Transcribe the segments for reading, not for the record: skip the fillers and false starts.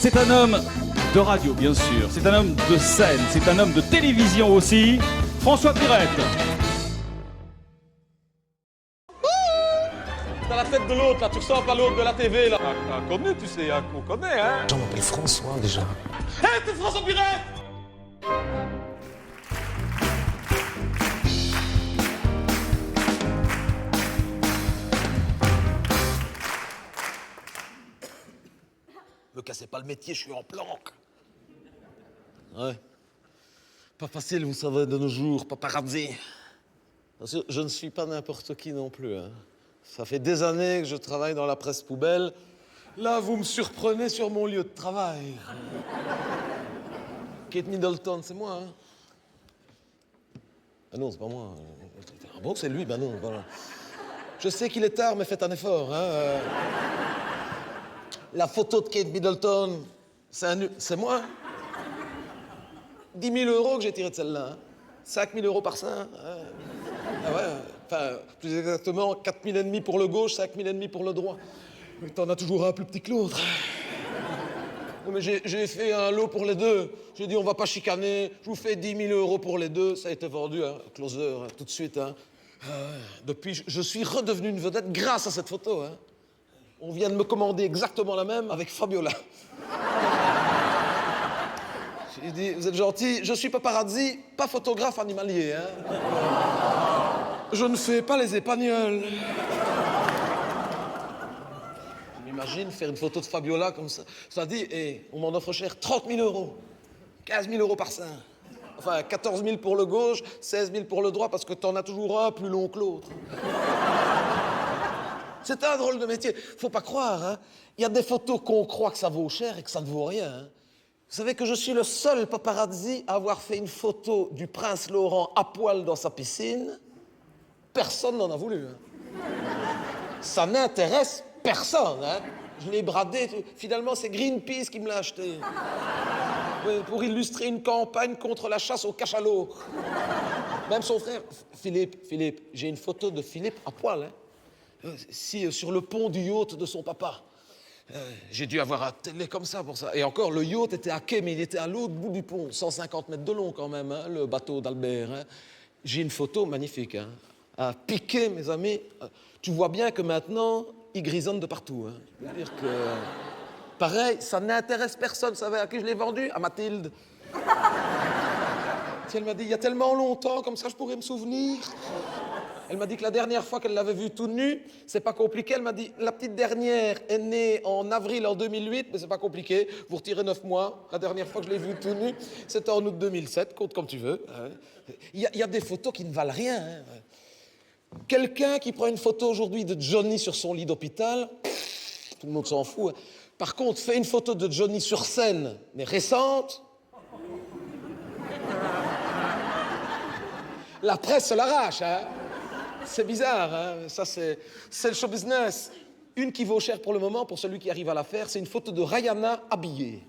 C'est un homme de radio, bien sûr. C'est un homme de scène. C'est un homme de télévision aussi. François Pirette. T'as la tête de l'autre, là. Tu ressembles à l'autre de la TV, là. Connu, tu sais, on connaît, hein. Je m'appelle François, déjà. Hé, t'es François Pirette! Me cassez pas le métier, je suis en planque. Ouais. Pas facile, vous savez, de nos jours, paparazzi. Parce que je ne suis pas n'importe qui non plus. Hein. Ça fait des années que je travaille dans la presse poubelle. Là, vous me surprenez sur mon lieu de travail. Kate Middleton, c'est moi, hein? Ah non, c'est pas moi. Ah bon, c'est lui? Ben non, voilà. Je sais qu'il est tard, mais faites un effort, hein. La photo de Kate Middleton, c'est moi. 10 000 euros que j'ai tiré de celle-là. Hein. 5 000 euros par sein. Hein. Ah ouais, enfin, plus exactement, 4 500 pour le gauche, 5 500 pour le droit. Mais t'en as toujours un plus petit que l'autre. Mais j'ai fait un lot pour les deux. J'ai dit, on va pas chicaner. Je vous fais 10 000 euros pour les deux. Ça a été vendu, hein, closer, hein, tout de suite. Hein. Depuis, je suis redevenu une vedette grâce à cette photo. Hein. On vient de me commander exactement la même avec Fabiola. J'ai dit, vous êtes gentil, je suis paparazzi, pas photographe animalier. Hein. Je ne fais pas les épagnols. Je m'imagine faire une photo de Fabiola comme ça. Ça dit, on m'en offre cher 30 000 euros. 15 000 euros par sein. Enfin, 14 000 pour le gauche, 16 000 pour le droit, parce que t'en as toujours un plus long que l'autre. C'est un drôle de métier. Faut pas croire, hein. Il y a des photos qu'on croit que ça vaut cher et que ça ne vaut rien. Hein. Vous savez que je suis le seul paparazzi à avoir fait une photo du prince Laurent à poil dans sa piscine. Personne n'en a voulu. Hein. Ça n'intéresse personne. Hein. Je l'ai bradé. Finalement, c'est Greenpeace qui me l'a acheté. Pour illustrer une campagne contre la chasse au cachalot. Même son frère, Philippe, j'ai une photo de Philippe à poil. Hein. Sur le pont du yacht de son papa. J'ai dû avoir un télé comme ça pour ça. Et encore, le yacht était à quai, mais il était à l'autre bout du pont. 150 mètres de long quand même, hein, le bateau d'Albert. Hein. J'ai une photo magnifique. Hein. À piquer, mes amis. Tu vois bien que maintenant, il grisonne de partout. Hein. C'est-à-dire que... Pareil, ça n'intéresse personne. Vous savez à qui je l'ai vendu? À Mathilde. Elle m'a dit, il y a tellement longtemps, comme ça je pourrais me souvenir. Elle m'a dit que la dernière fois qu'elle l'avait vu tout nu, c'est pas compliqué. Elle m'a dit, la petite dernière est née en avril en 2008, mais c'est pas compliqué. Vous retirez 9 mois. La dernière fois que je l'ai vu tout nu, c'était en août 2007. Compte comme tu veux. Il y a des photos qui ne valent rien. Hein. Quelqu'un qui prend une photo aujourd'hui de Johnny sur son lit d'hôpital, tout le monde s'en fout. Hein. Par contre, fait une photo de Johnny sur scène, mais récente, la presse se l'arrache, hein. C'est bizarre, hein. Ça, c'est le show business. Une qui vaut cher pour le moment, pour celui qui arrive à la faire, c'est une photo de Rihanna habillée.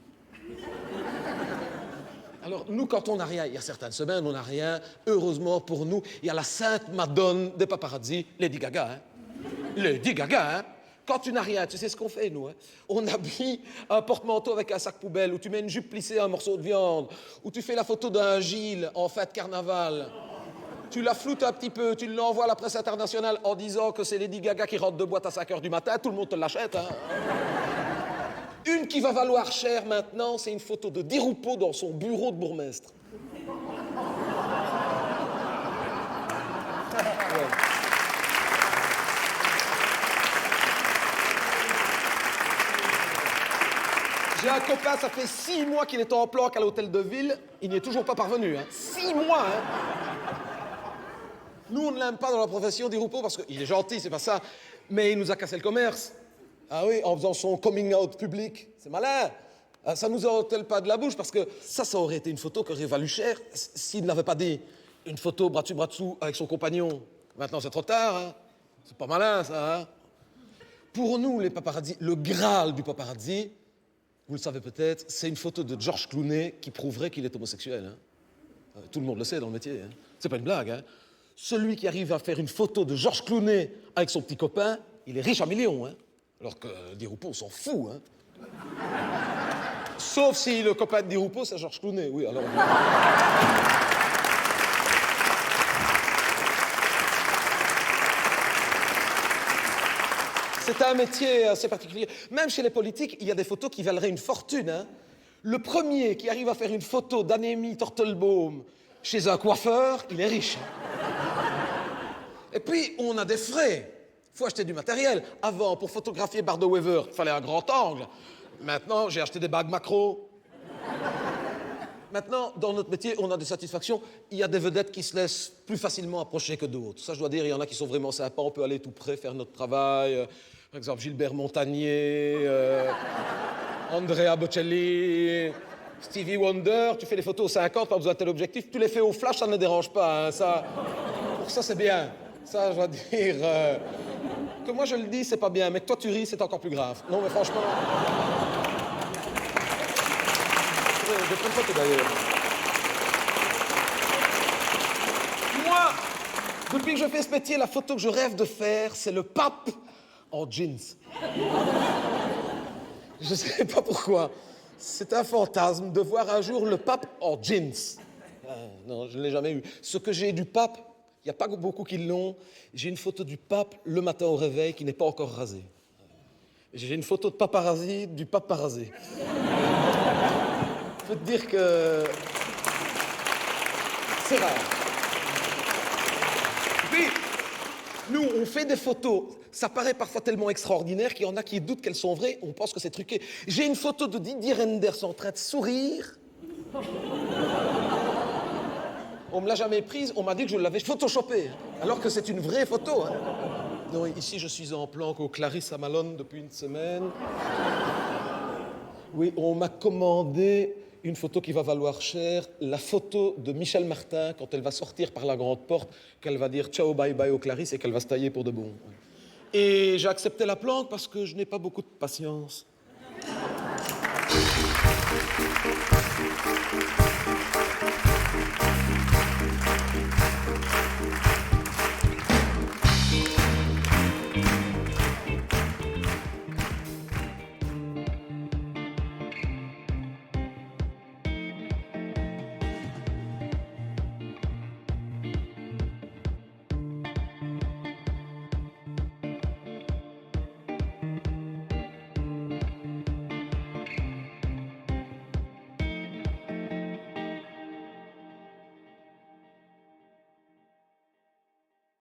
Alors, nous, quand on n'a rien, il y a certaines semaines, on n'a rien. Heureusement pour nous, il y a la sainte madone des paparazzi, Lady Gaga, hein. Lady Gaga, hein. Quand tu n'as rien, tu sais ce qu'on fait, nous, hein. On habille un porte-manteau avec un sac poubelle, ou tu mets une jupe plissée à un morceau de viande, ou tu fais la photo d'un Gilles en fête carnaval. Tu la floutes un petit peu, tu l'envoies à la presse internationale en disant que c'est Lady Gaga qui rentre de boîte à 5 h du matin, tout le monde te l'achète. Hein. Une qui va valoir cher maintenant, c'est une photo de Di Rupo dans son bureau de bourgmestre. Ouais. J'ai un copain, ça fait 6 mois qu'il est en planque à l'hôtel de ville, il n'y est toujours pas parvenu. Hein. 6 mois, hein. Nous, on ne l'aime pas dans la profession, Di Rupo, parce qu'il est gentil, c'est pas ça. Mais il nous a cassé le commerce. Ah oui, en faisant son coming out public. C'est malin. Ça nous ôte pas de la bouche, parce que ça aurait été une photo qui aurait valu cher s'il n'avait pas dit une photo bras dessus avec son compagnon. Maintenant, c'est trop tard. Hein. C'est pas malin, ça. Hein. Pour nous, les paparazzi, le Graal du paparazzi, vous le savez peut-être, c'est une photo de George Clooney qui prouverait qu'il est homosexuel. Hein. Tout le monde le sait dans le métier. Hein. C'est pas une blague. Hein. Celui qui arrive à faire une photo de George Clooney avec son petit copain, il est riche à millions. Hein. Alors que Di Rupo, on s'en fout. Hein. Sauf si le copain de Di Rupo, c'est Georges Clooney, oui, alors... C'est un métier assez particulier. Même chez les politiques, il y a des photos qui valeraient une fortune, hein. Le premier qui arrive à faire une photo d'Anémie Tortelbaum chez un coiffeur, il est riche. Et puis, on a des frais. Il faut acheter du matériel. Avant, pour photographier Bardo Weaver, il fallait un grand angle. Maintenant, j'ai acheté des bagues macro. Maintenant, dans notre métier, on a des satisfactions. Il y a des vedettes qui se laissent plus facilement approcher que d'autres. Ça, je dois dire, il y en a qui sont vraiment sympas. On peut aller tout près, faire notre travail. Par exemple, Gilbert Montagnier, Andrea Bocelli, Stevie Wonder. Tu fais les photos aux 50, pas besoin de tel objectif. Tu les fais au flash, ça ne dérange pas. Hein. Ça, pour ça, c'est bien. Ça, je dois dire... que moi, je le dis, c'est pas bien. Mais que toi, tu ris, c'est encore plus grave. Non, mais franchement... J'ai plein de photos, d'ailleurs. Moi, depuis que je fais ce métier, la photo que je rêve de faire, c'est le pape en jeans. Je sais pas pourquoi. C'est un fantasme de voir un jour le pape en jeans. Non, je ne l'ai jamais eu. Ce que j'ai du pape, il n'y a pas beaucoup qui l'ont. J'ai une photo du pape le matin au réveil qui n'est pas encore rasé. J'ai une photo de paparazzi du pape rasé. Je peux te dire que c'est rare. Puis, nous, on fait des photos. Ça paraît parfois tellement extraordinaire qu'il y en a qui doutent qu'elles sont vraies. On pense que c'est truqué. J'ai une photo de Didier Renders en train de sourire. On me l'a jamais prise. On m'a dit que je l'avais photoshopée. Alors que c'est une vraie photo. Hein. Non, ici, je suis en planque au Clarisse à Malone depuis une semaine. Oui, on m'a commandé une photo qui va valoir cher, la photo de Michel Martin quand elle va sortir par la grande porte, qu'elle va dire ciao, bye bye au Clarisse et qu'elle va se tailler pour de bon. Et j'ai accepté la planque parce que je n'ai pas beaucoup de patience.